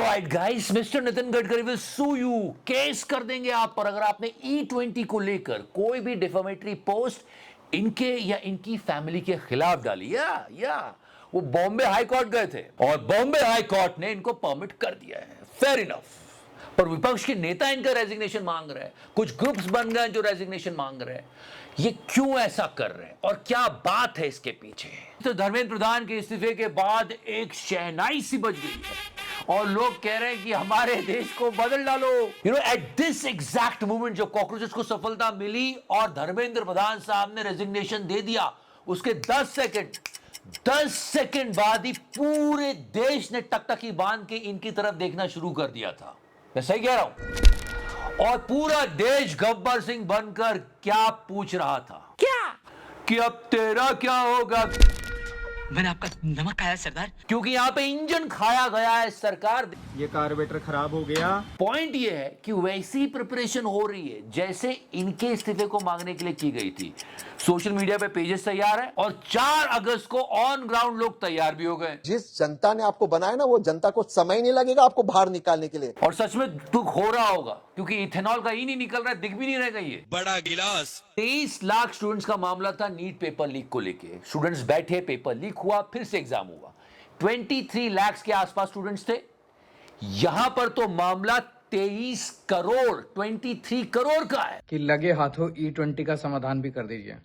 Alright guys, mister Nitin Gadkari will sue you, case कर देंगे आप पर अगर आपने E20 को लेकर कोई भी डिफेमेटरी पोस्ट इनके या इनकी फैमिली के खिलाफ डाली। या वो बॉम्बे हाई कोर्ट गए थे और बॉम्बे हाई कोर्ट ने इनको परमिट कर दिया है, फेयर इनफ। पर विपक्ष के नेता इनका रेजिग्नेशन मांग रहे हैं, कुछ ग्रुप्स बन गए जो रेजिग्नेशन मांग रहे हैं। ये क्यों ऐसा कर रहे हैं और क्या बात है इसके पीछे? तो धर्मेंद्र प्रधान के इस्तीफे के बाद एक शहनाई सी बज गई है और लोग कह रहे हैं कि हमारे देश को बदल डालो। एट दिस एग्जैक्ट मोमेंट जो कॉकरोचेस को सफलता मिली और धर्मेंद्र प्रधान साहब ने रेजिग्नेशन दे दिया, उसके 10 सेकंड बाद ही पूरे देश ने टकटकी बांध के इनकी तरफ देखना शुरू कर दिया था। मैं सही कह रहा हूं? और पूरा देश गब्बर सिंह बनकर क्या पूछ रहा था? क्या कि अब तेरा क्या होगा? मैंने आपका नमक खाया सरदार। क्योंकि यहां पे इंजन खाया गया है सरकार। ये कार्बोरेटर खराब हो गया। पॉइंट ये है कि वैसी प्रिपरेशन हो रही है जैसे इनके इस्तीफे को मांगने के लिए की गई थी। सोशल मीडिया पे पेजेस तैयार है और 4 अगस्त को ऑन ग्राउंड लोग तैयार भी हो गए। जिस जनता ने आपको बनाया ना, वो जनता को समय नहीं लगेगा आपको बाहर निकालने के लिए। और सच में दुख हो रहा होगा क्योंकि इथेनॉल का ही नहीं निकल रहा है, दिख भी नहीं रहेगा। ये बड़ा गिलास 23 लाख स्टूडेंट्स का मामला था नीट पेपर लीक को लेके। स्टूडेंट्स बैठे, पेपर लीक हुआ, फिर से एग्जाम हुआ। 23 लाख के आसपास स्टूडेंट्स थे। यहां पर तो मामला 23 करोड़ 23 करोड़ का है कि लगे हाथों E20 का समाधान भी कर दीजिए।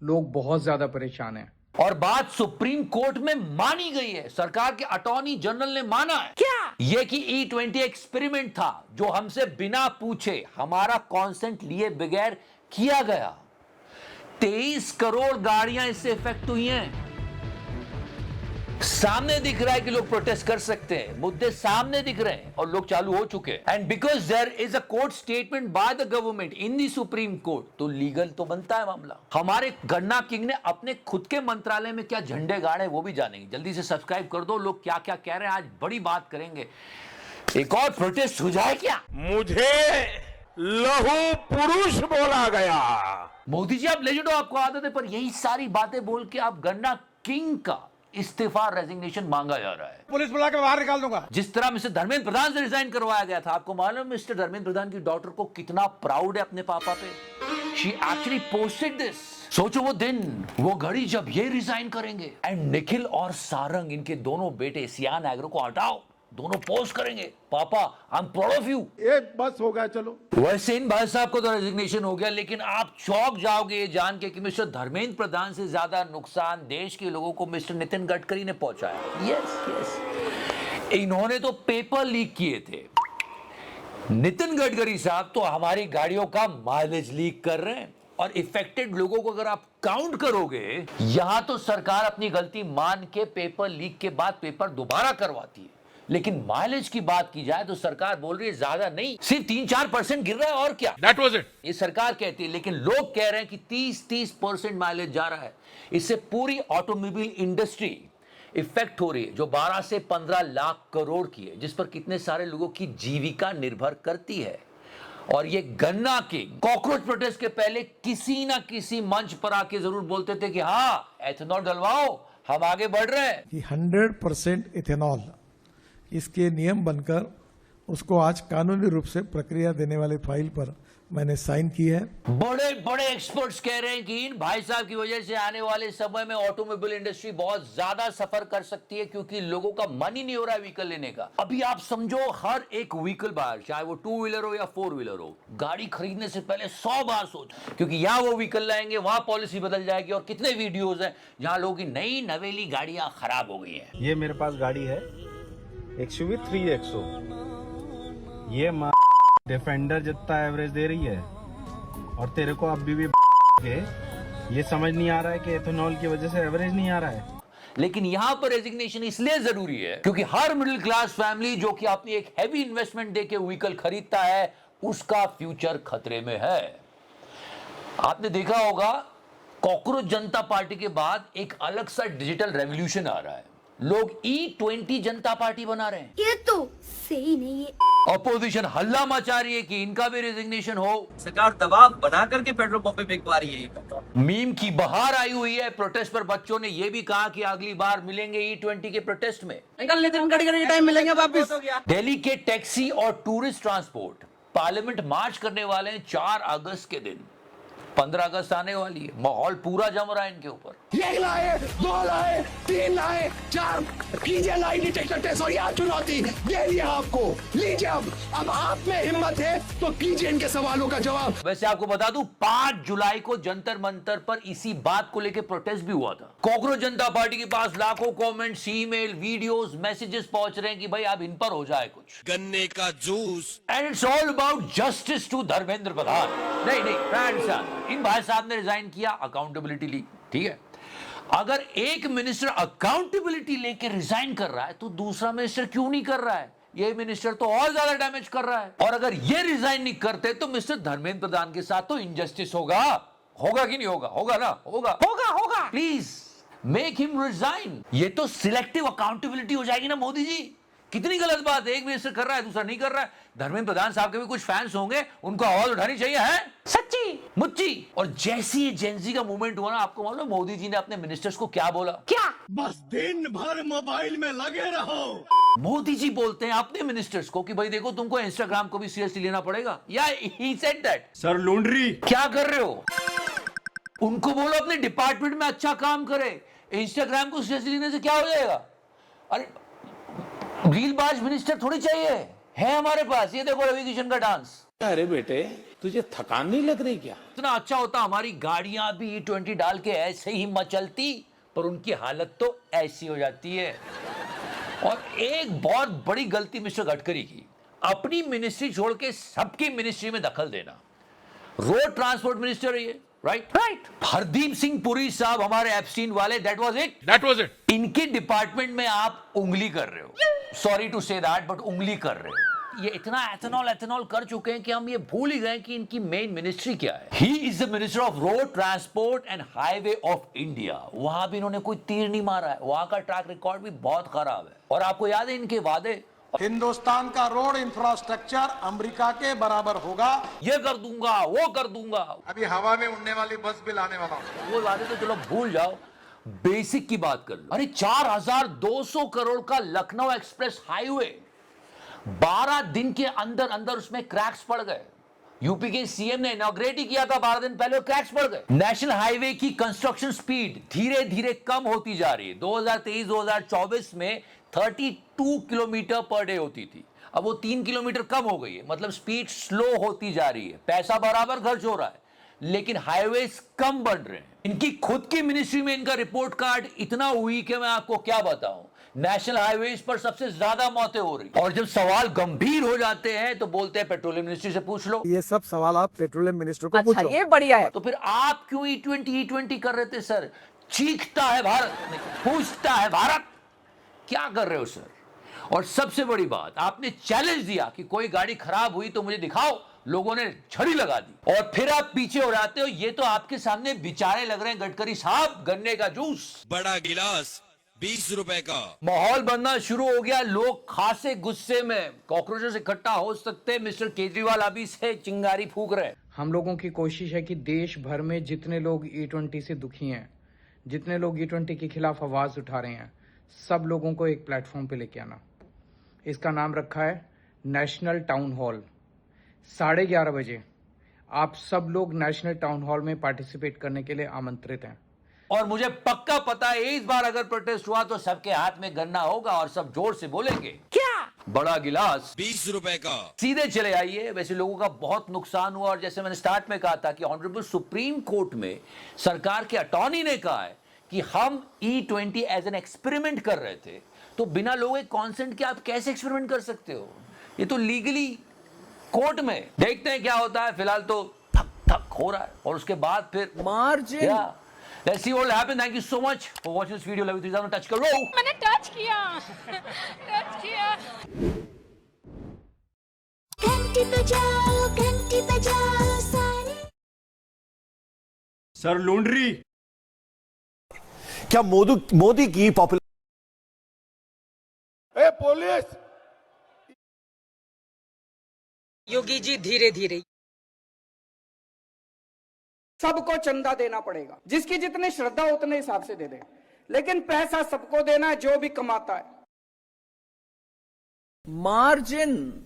लोग बहुत ज्यादा परेशान हैं। और बात सुप्रीम कोर्ट में मानी गई है, सरकार के अटॉर्नी जनरल ने माना है। क्या यह कि E20 एक्सपेरिमेंट था जो हमसे बिना पूछे, हमारा कॉन्सेंट लिए बगैर किया गया। 23 करोड़ गाड़ियां इससे इफेक्ट हुई हैं। सामने दिख रहा है कि लोग प्रोटेस्ट कर सकते हैं, मुद्दे सामने दिख रहे हैं और लोग चालू हो चुके हैं। And because there is a court statement by the government in the supreme court, तो लीगल तो बनता है मामला। हमारे गन्ना किंग ने अपने खुद के मंत्रालय में क्या झंडे गाड़े वो भी जानेंगे। जल्दी से सब्सक्राइब कर दो, लोग क्या क्या कह रहे हैं, आज बड़ी बात करेंगे। एक और प्रोटेस्ट हो जाए क्या? मुझे लहू पुरुष बोला गया। मोदी जी आप लेजेंड हो, आपको आदत है, पर यही सारी बातें बोल के आप गन्ना किंग का इस्तीफा, रेजिग्नेशन मांगा जा रहा है। पुलिस बुला के बाहर निकाल दूंगा। जिस तरह मिस्टर धर्मेंद्र प्रधान से रिजाइन करवाया गया था, आपको मालूम मिस्टर धर्मेंद्र प्रधान की डॉटर को कितना प्राउड है अपने पापा पे। She actually posted this. सोचो वो दिन, वो घड़ी जब ये रिजाइन करेंगे एंड निखिल और सारंग, इनके दोनों बेटे सियान एग्रो को हटाओ, दोनों पोस्ट करेंगे, पापा I am proud of you. ये बस हो गया, चलो। वैसे इन भाई साहब को तो रेजिग्नेशन हो गया, लेकिन आप चौंक जाओगे ये जान के कि मिस्टर धर्मेंद्र प्रधान से ज्यादा नुकसान देश के लोगों को मिस्टर नितिन गडकरी ने पहुंचाया। यस, इन्होंने तो पेपर लीक किए थे। नितिन गडकरी साहब तो हमारी गाड़ियों का माइलेज लीक कर रहे हैं। और इफेक्टेड लोगों को अगर आप काउंट करोगे, यहां तो सरकार अपनी गलती मान के पेपर लीक के बाद पेपर दोबारा करवाती है, लेकिन माइलेज की बात की जाए तो सरकार बोल रही है ज्यादा नहीं, सिर्फ 3-4% गिर रहा है और क्या। That was it. ये सरकार कहती है, लेकिन लोग कह रहे हैं कि 30% माइलेज जा रहा है। इससे पूरी ऑटोमोबाइल इंडस्ट्री इफेक्ट हो रही है जो 12 से 15 लाख करोड़ की है, जिस पर कितने सारे लोगों की जीविका निर्भर करती है। और ये गन्ना के कॉकरोच प्रोटेस्ट के पहले किसी ना किसी मंच पर आके जरूर बोलते थे कि हाँ एथेनॉल डलवाओ, हम आगे बढ़ रहे हैं। कि 100% इथेनॉल इसके नियम बनकर उसको आज कानूनी रूप से प्रक्रिया देने वाली फाइल पर मैंने साइन की है। बड़े बड़े एक्सपर्ट्स कह रहे हैं कि इन भाई साहब की वजह से आने वाले समय में ऑटोमोबाइल इंडस्ट्री बहुत ज्यादा सफर कर सकती है, क्योंकि लोगों का मन ही नहीं हो रहा है व्हीकल लेने का। अभी आप समझो हर एक व्हीकल बाहर, चाहे वो 2 व्हीलर हो या 4 व्हीलर हो, गाड़ी खरीदने से पहले 100 बार सोच, क्योंकि यहाँ वो व्हीकल लाएंगे, वहां पॉलिसी बदल जाएगी। और कितने वीडियोज हैं जहां लोगों की नई नवेली गाड़ियां खराब हो गई है। ये मेरे पास गाड़ी है XUV 3XO, ये डिफेंडर जितना एवरेज दे रही है, और तेरे को अभी भी ये समझ नहीं आ रहा है कि एथेनॉल की वजह से एवरेज नहीं आ रहा है। लेकिन यहां पर रेजिग्नेशन इसलिए जरूरी है क्योंकि हर मिडिल क्लास फैमिली जो कि अपनी एक हैवी इन्वेस्टमेंट देके व्हीकल खरीदता है, उसका फ्यूचर खतरे में है। आपने देखा होगा कॉकरोच जनता पार्टी के बाद एक अलग सा डिजिटल रेवोल्यूशन आ रहा है। लोग E20 जनता पार्टी बना रहे हैं। ये तो सही नहीं है। अपोजिशन हल्ला मचा रही है कि इनका भी रेजिग्नेशन हो। सरकार दबाव बना करके पेट्रोल पंप पे बिकवा रही है। मीम की बहार आई हुई है प्रोटेस्ट पर। बच्चों ने यह भी कहा कि अगली बार मिलेंगे E20 के प्रोटेस्ट में। निकल लेते हैं गड़गड़ के टाइम मिलेंगे वापस। दिल्ली के टैक्सी और टूरिस्ट ट्रांसपोर्ट पार्लियामेंट मार्च करने वाले हैं 4 अगस्त के दिन। 15 अगस्त आने वाली है, माहौल पूरा जम रहा है इनके ऊपर। 1 लाए 2 लाए 3 लाए 4 कीजिए लाई डिटेक्टर टेस्ट और यह चुनौती दे दिया आपको। लीजिए अब आप में हिम्मत है तो कीजिए इनके सवालों का जवाब। वैसे आपको बता दूं 5 जुलाई को जंतर मंतर पर इसी बात को लेकर प्रोटेस्ट भी हुआ था। कांग्रेस जनता पार्टी के पास लाखों कमेंट्स, ईमेल, वीडियोस, मैसेजेस पहुंच रहे हैं कि भाई अब इन पर हो जाए कुछ। गन्ने का juice. And it's all about justice to Dharmendra Pradhan. नहीं फ्रेंड्स, इन भाई साहब ने रिजाइन किया, अकाउंटेबिलिटी ली, ठीक है। अगर एक मिनिस्टर अकाउंटेबिलिटी लेके रिजाइन कर रहा है तो दूसरा मिनिस्टर क्यों नहीं कर रहा है? ये मिनिस्टर तो और ज्यादा डैमेज कर रहा है। और अगर ये रिजाइन नहीं करते तो मिस्टर धर्मेंद्र प्रधान के साथ तो इनजस्टिस होगा कि नहीं होगा? होगा ना? होगा। Please make him resign. ये तो सिलेक्टिव अकाउंटेबिलिटी हो जाएगी ना मोदी जी। कितनी गलत बात है, एक मिनिस्टर कर रहा है दूसरा नहीं कर रहा है। धर्मेंद्र प्रधान साहब के भी कुछ फैंस होंगे, उनको आवाज उठानी चाहिए है सच्ची मुच्ची। और जैसी ये जेनजी का मूवमेंट हुआ ना, आपको मालूम है मोदी जी ने अपने मिनिस्टर्स को क्या बोला? क्या? बस दिन भर मोबाइल में लगे रहो। मोदी जी बोलते हैं अपने मिनिस्टर्स को कि भाई देखो तुमको इंस्टाग्राम को भी सीरियसली लेना पड़ेगा। या ही सेड दैट। सर लूंड्री क्या कर रहे हो? उनको बोलो अपने डिपार्टमेंट में अच्छा काम करे। इंस्टाग्राम को सीरियसली लेने से क्या हो जाएगा? अरे रीलबाज मिनिस्टर थोड़ी चाहिए है हमारे पास। ये देखो रवि किशन का डांस। अरे बेटे तुझे थकान नहीं लग रही क्या? इतना अच्छा होता हमारी गाड़ियां भी E20 डाल के ऐसे ही मचलती, पर उनकी हालत तो ऐसी हो जाती है। और एक बहुत बड़ी गलती मिस्टर गडकरी की, अपनी मिनिस्ट्री छोड़ के सबकी मिनिस्ट्री में दखल देना। रोड ट्रांसपोर्ट मिनिस्टर है ये, राइट। हरदीप सिंह पुरी साहब हमारे एप्स्टीन वाले, दैट वाज इट। इनके डिपार्टमेंट में आप उंगली कर रहे हो। Sorry to say that, but उंगली कर रहे हो। ये इतना एथेनॉल कर चुके हैं कि हम ये भूल ही गए कि इनकी मेन मिनिस्ट्री क्या है। He is the minister of road transport and highway of India. वहां भी इन्होंने कोई तीर नहीं मारा है। वहां का ट्रैक रिकॉर्ड भी बहुत खराब है। और आपको याद है इनके वादे, हिंदुस्तान का रोड इंफ्रास्ट्रक्चर अमेरिका के बराबर होगा। ये कर दूंगा, वो कर दूंगा। अभी हवा में उड़ने वाली बस भी लाने वाला हूं। वो वादे तो चलो भूल जाओ, बेसिक की बात कर लो। अरे 4200 करोड़ का लखनऊ एक्सप्रेस हाईवे 12 दिन के अंदर अंदर उसमें क्रैक्स पड़ गए। यूपी के सीएम ने इनॉग्रेट ही किया था 12 दिन पहले, क्रैक्स पड़ गए। नेशनल हाईवे की कंस्ट्रक्शन स्पीड धीरे धीरे कम होती जा रही है। 2023-2024 में 32 किलोमीटर पर डे होती थी, अब वो 3 किलोमीटर कम हो गई है। मतलब स्पीड स्लो होती जा रही है। पैसा बराबर खर्च हो रहा है लेकिन हाईवेज कम बन रहे हैं। इनकी खुद की मिनिस्ट्री में इनका रिपोर्ट कार्ड इतना हुई कि मैं आपको क्या बताऊं। नेशनल हाईवेज पर सबसे ज्यादा मौतें हो रही, और जब सवाल गंभीर हो जाते हैं तो बोलते हैं पेट्रोलियम मिनिस्ट्री से पूछ लो। ये सब सवाल आप पेट्रोलियम मिनिस्टर को पूछो। ये बढ़िया है। तो फिर आप क्यों E20 कर रहे थे सर? चीखता है भारत, पूछता है भारत, क्या कर रहे हो सर? और सबसे बड़ी बात, आपने चैलेंज दिया कि कोई गाड़ी खराब हुई तो मुझे दिखाओ, लोगों ने छड़ी लगा दी। और फिर आप पीछे हो जाते हो। ये तो आपके सामने बेचारे लग रहे हैं गडकरी साहब। गन्ने का जूस, बड़ा गिलास 20 रुपए का। माहौल बनना शुरू हो गया। लोग खासे गुस्से में कॉकरोचों से इकट्ठा हो सकते। मिस्टर केजरीवाल अभी से चिंगारी फूंक रहे हैं। हम लोगों की कोशिश है कि देश भर में जितने लोग E20 से दुखी हैं, जितने लोग E20 के खिलाफ आवाज उठा रहे हैं, सब लोगों को एक प्लेटफॉर्म पे लेके आना। इसका नाम रखा है नेशनल टाउन हॉल। 11:30 बजे आप सब लोग नेशनल टाउन हॉल में पार्टिसिपेट करने के लिए आमंत्रित हैं। और मुझे पक्का पता है इस बार अगर प्रोटेस्ट हुआ तो सबके हाथ में गन्ना होगा और सब जोर से बोलेंगे, क्या बड़ा गिलास 20 रुपए का। सीधे चले आइए। वैसे लोगों का बहुत नुकसान हुआ, और जैसे मैंने स्टार्ट में कहा था कि ऑनरेबल सुप्रीम कोर्ट में सरकार के अटॉर्नी ने कहा है कि हम E20 एज एन एक्सपेरिमेंट कर रहे थे, तो बिना लोगों के कॉन्सेंट के आप कैसे एक्सपेरिमेंट कर सकते हो? ये तो लीगली कोर्ट में। देखते हैं क्या होता है। फिलहाल तो थक थक हो रहा है, और उसके बाद फिर margin. Let's see what will happen. Thank you so much for watching this video. Love you 3000 touch करो। मैंने टच किया। घंटी बजाओ सारे। सर लूंड्री क्या मोदी की पॉपुलर पुलिस योगी जी धीरे धीरे सबको चंदा देना पड़ेगा, जिसकी जितनी श्रद्धा उतने हिसाब से दे दे, लेकिन पैसा सबको देना है जो भी कमाता है। मार्जिन